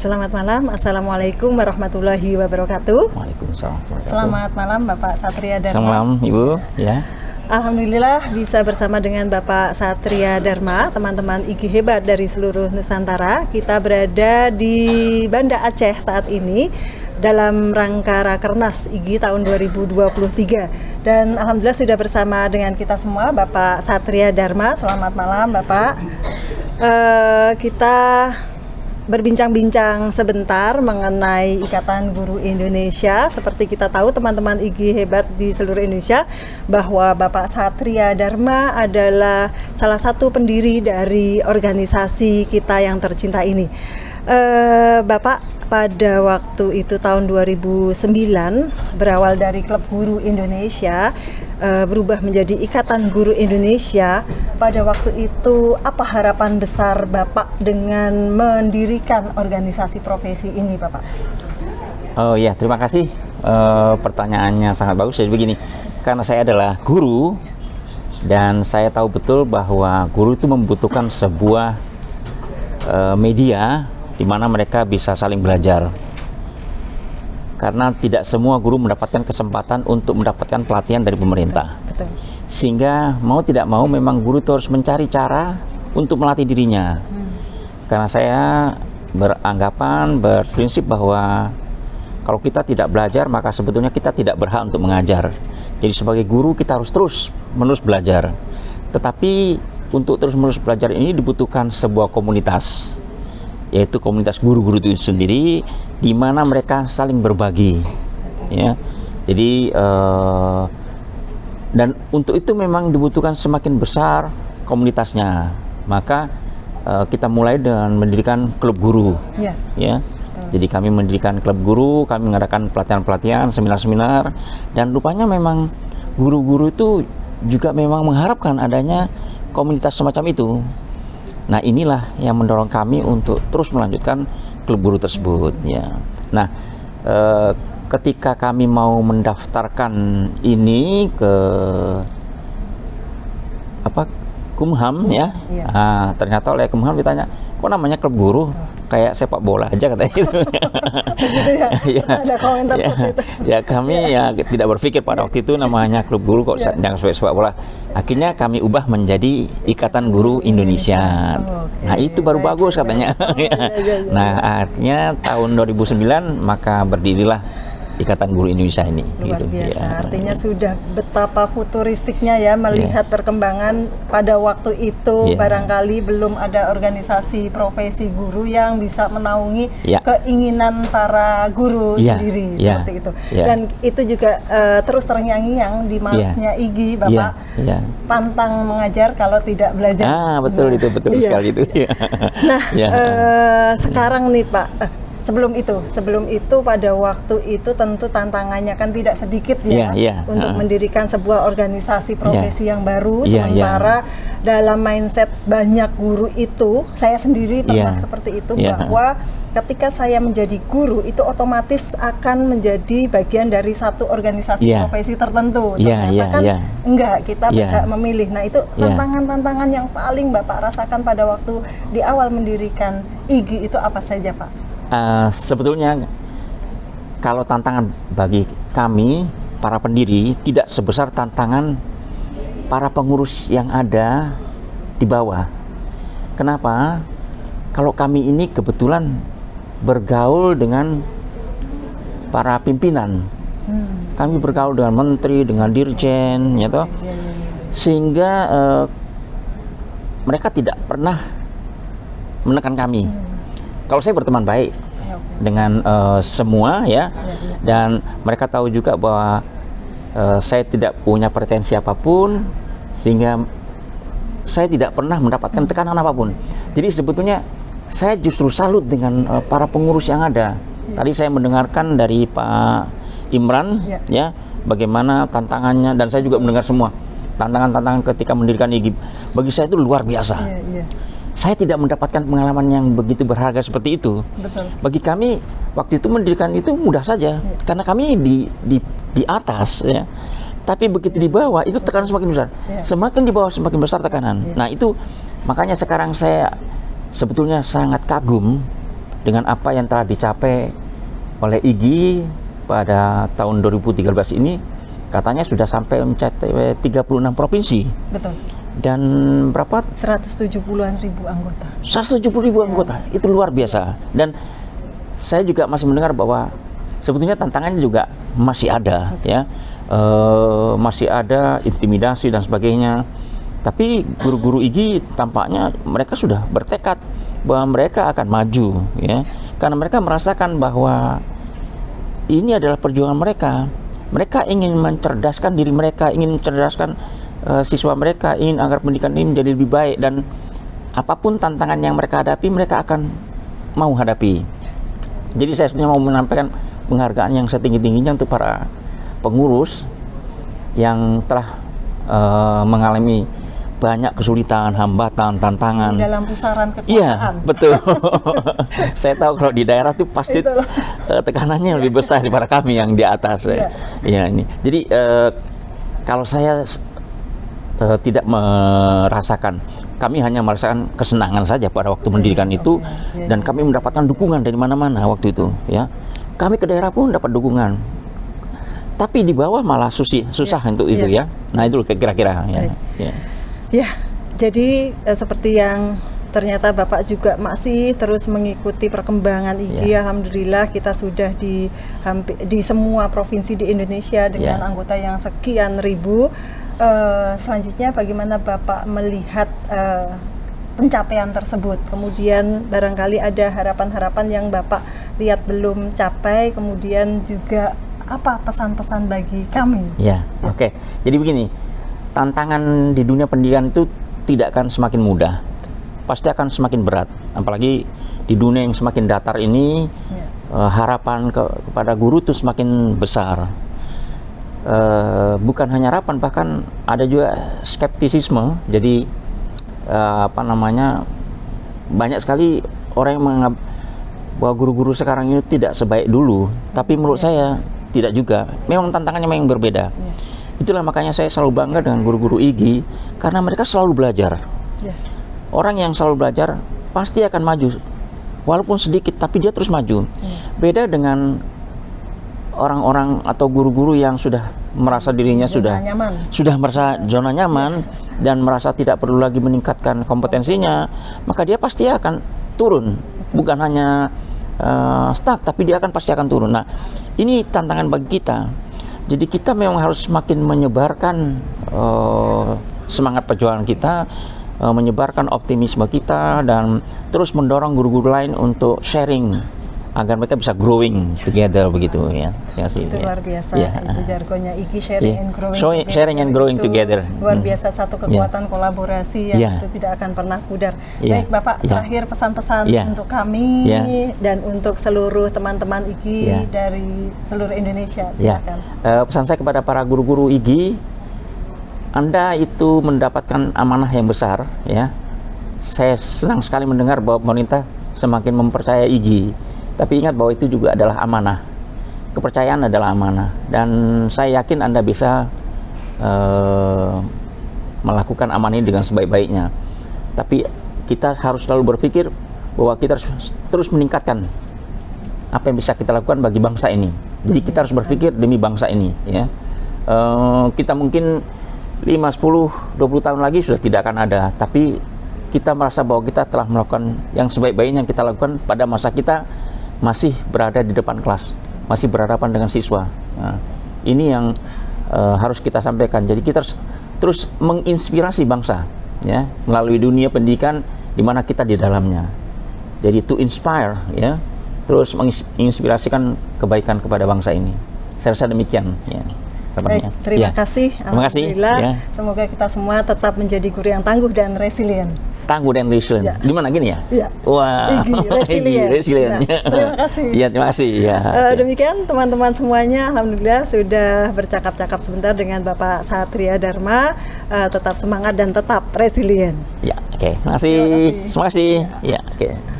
Selamat malam, Assalamualaikum warahmatullahi wabarakatuh. Waalaikumsalam warahmatullahi wabarakatuh. Selamat malam Bapak Satria Dharma. Selamat malam Ibu, ya. Alhamdulillah bisa bersama dengan Bapak Satria Dharma, teman-teman IGI hebat dari seluruh Nusantara. Kita berada di Banda Aceh saat ini dalam rangka Rakernas IGI tahun 2023. Dan Alhamdulillah sudah bersama dengan kita semua Bapak Satria Dharma. Selamat malam Bapak. Kita berbincang-bincang sebentar mengenai Ikatan Guru Indonesia. Seperti kita tahu teman-teman IGI hebat di seluruh Indonesia bahwa Bapak Satria Dharma adalah salah satu pendiri dari organisasi kita yang tercinta ini. Bapak pada waktu itu tahun 2009 berawal dari Klub Guru Indonesia, berubah menjadi Ikatan Guru Indonesia. Pada waktu itu apa harapan besar Bapak dengan mendirikan organisasi profesi ini, Bapak? Oh ya, terima kasih. Pertanyaannya sangat bagus. Jadi begini, karena saya adalah guru dan saya tahu betul bahwa guru itu membutuhkan sebuah media di mana mereka bisa saling belajar. Karena tidak semua guru mendapatkan kesempatan untuk mendapatkan pelatihan dari pemerintah. Betul. Sehingga mau tidak mau memang guru itu harus mencari cara untuk melatih dirinya. Karena saya berprinsip bahwa kalau kita tidak belajar maka sebetulnya kita tidak berhak untuk mengajar. Jadi sebagai guru kita harus terus-menerus belajar. Tetapi untuk terus-menerus belajar ini dibutuhkan sebuah komunitas, yaitu komunitas guru-guru itu sendiri, di mana mereka saling berbagi, ya. Jadi dan untuk itu memang dibutuhkan semakin besar komunitasnya. Maka kita mulai dengan mendirikan klub guru, ya. Jadi kami mendirikan klub guru, kami mengadakan pelatihan-pelatihan, seminar-seminar, dan rupanya memang guru-guru itu juga memang mengharapkan adanya komunitas semacam itu. Nah, inilah yang mendorong kami untuk terus melanjutkan klub guru tersebut, ya. Nah, ketika kami mau mendaftarkan ini ke Kumham, ya, ternyata oleh Kumham ditanya, kok namanya klub guru? Kayak sepak bola aja katanya gitu. Ya, ada komentar seperti itu. Ya, kami ya tidak berpikir pada waktu itu namanya klub guru kok jangan sepak bola. Akhirnya kami ubah menjadi Ikatan Guru Indonesia. Nah, itu baru bagus katanya. Nah, akhirnya tahun 2009 maka berdirilah Ikatan Guru Indonesia ini. Luar gitu, biasa, ya. artinya sudah betapa futuristiknya ya melihat perkembangan pada waktu itu. Barangkali belum ada organisasi profesi guru yang bisa menaungi keinginan para guru sendiri seperti itu. Dan itu juga terus terngiang-ngiang di masnya IGI, Bapak. Pantang mengajar kalau tidak belajar. Betul, itu betul sekali itu. Nah, sekarang nih Pak, sebelum itu pada waktu itu tentu tantangannya kan tidak sedikit untuk mendirikan sebuah organisasi profesi yang baru. Sementara dalam mindset banyak guru itu, saya sendiri pernah seperti itu, bahwa ketika saya menjadi guru itu otomatis akan menjadi bagian dari satu organisasi profesi tertentu. Ternyata kan enggak, kita berhak memilih. Nah, itu tantangan-tantangan yang paling Bapak rasakan pada waktu di awal mendirikan IGI itu apa saja, Pak? Sebetulnya kalau tantangan bagi kami para pendiri tidak sebesar tantangan para pengurus yang ada di bawah. Kenapa? Kalau kami ini kebetulan bergaul dengan para pimpinan, kami bergaul dengan menteri, dengan dirjen, ya toh, sehingga mereka tidak pernah menekan kami. Kalau saya berteman baik dengan semua, ya, dan mereka tahu juga bahwa saya tidak punya pretensi apapun, sehingga saya tidak pernah mendapatkan tekanan apapun. Jadi sebetulnya saya justru salut dengan para pengurus yang ada. Tadi saya mendengarkan dari Pak Imran, ya, bagaimana tantangannya, dan saya juga mendengar semua tantangan-tantangan ketika mendirikan IGI. Bagi saya itu luar biasa. Saya tidak mendapatkan pengalaman yang begitu berharga seperti itu. Betul. Bagi kami waktu itu mendirikan itu mudah saja, karena kami di atas, ya. Tapi begitu di bawah itu tekanan semakin besar. Semakin di bawah semakin besar tekanan. Nah, itu makanya sekarang saya sebetulnya sangat kagum dengan apa yang telah dicapai oleh IGI pada tahun 2013 ini, katanya sudah sampai mencapai 36 provinsi. Betul. Dan berapa? 170-an ribu anggota. 170.000 anggota, itu luar biasa. Dan saya juga masih mendengar bahwa sebetulnya tantangannya juga masih ada, ya, masih ada intimidasi dan sebagainya. Tapi guru-guru IGI tampaknya mereka sudah bertekad bahwa mereka akan maju, ya, karena mereka merasakan bahwa ini adalah perjuangan mereka. Mereka ingin mencerdaskan diri mereka, ingin mencerdaskan siswa mereka, ingin agar pendidikan ini menjadi lebih baik, dan apapun tantangan yang mereka hadapi, mereka akan mau hadapi. Jadi saya sebenarnya mau menyampaikan penghargaan yang setinggi-tingginya untuk para pengurus yang telah mengalami banyak kesulitan, hambatan, tantangan dalam pusaran kekuasaan. Iya, betul. Saya tahu kalau di daerah itu pasti tekanannya lebih besar daripada kami yang di atas. Ya, ini. Jadi kalau saya tidak merasakan, kami hanya merasakan kesenangan saja pada waktu pendidikan itu, dan kami mendapatkan dukungan dari mana-mana waktu itu. Ya, kami ke daerah pun dapat dukungan. Tapi di bawah malah susah untuk itu, ya. Nah, itu kira-kira. Ya, jadi seperti yang ternyata Bapak juga masih terus mengikuti perkembangan IGI. Alhamdulillah kita sudah di semua provinsi di Indonesia dengan anggota yang sekian ribu. Selanjutnya bagaimana Bapak melihat pencapaian tersebut? Kemudian barangkali ada harapan-harapan yang Bapak lihat belum capai, kemudian juga apa pesan-pesan bagi kami? Oke. Jadi begini, tantangan di dunia pendidikan itu tidak akan semakin mudah, pasti akan semakin berat. Apalagi di dunia yang semakin datar ini, harapan kepada guru itu semakin besar. Bukan hanya harapan, bahkan ada juga skeptisisme. Jadi banyak sekali orang yang menganggap bahwa guru-guru sekarang ini tidak sebaik dulu. Tapi menurut saya tidak juga. Memang tantangannya memang berbeda. Itulah makanya saya selalu bangga dengan guru-guru IGI, karena mereka selalu belajar. Orang yang selalu belajar pasti akan maju, walaupun sedikit, tapi dia terus maju. Beda dengan orang-orang atau guru-guru yang sudah merasa dirinya sudah merasa zona nyaman dan merasa tidak perlu lagi meningkatkan kompetensinya, maka dia pasti akan turun. Bukan hanya stuck, tapi dia pasti akan turun. Nah, ini tantangan bagi kita. Jadi kita memang harus semakin menyebarkan semangat perjuangan kita, menyebarkan optimisme kita, dan terus mendorong guru-guru lain untuk sharing agar mereka bisa growing together, begitu ya. Itu luar biasa. Itu jargonnya IGI, sharing and growing together. Luar biasa, satu kekuatan kolaborasi yang itu tidak akan pernah pudar. Baik Bapak, terakhir pesan-pesan untuk kami dan untuk seluruh teman-teman IGI dari seluruh Indonesia. Silakan. Pesan saya kepada para guru-guru IGI, Anda itu mendapatkan amanah yang besar, ya. Saya senang sekali mendengar bahwa pemerintah semakin mempercayai IGI. Tapi ingat bahwa itu juga adalah amanah. Kepercayaan adalah amanah. Dan saya yakin Anda bisa melakukan amanah ini dengan sebaik-baiknya. Tapi kita harus selalu berpikir bahwa kita harus terus meningkatkan apa yang bisa kita lakukan bagi bangsa ini. Jadi kita harus berpikir demi bangsa ini, ya. Kita mungkin 5, 10, 20 tahun lagi sudah tidak akan ada. Tapi kita merasa bahwa kita telah melakukan yang sebaik-baiknya yang kita lakukan pada masa kita masih berada di depan kelas, masih berhadapan dengan siswa. Nah, ini yang harus kita sampaikan. Jadi kita harus terus menginspirasi bangsa, ya, melalui dunia pendidikan di mana kita di dalamnya. Jadi to inspire, ya, terus menginspirasikan kebaikan kepada bangsa ini. Saya rasa demikian, ya. Baik, terima kasih. Alhamdulillah. Semoga kita semua tetap menjadi guru yang tangguh dan resilient. Tangguh dan resilient. Gimana gini ya? Wah, resilient. Terima kasih. Terima kasih. Demikian teman-teman semuanya, alhamdulillah sudah bercakap-cakap sebentar dengan Bapak Satria Dharma. Tetap semangat dan tetap resilient. Terima kasih. Terima kasih. Ya, oke.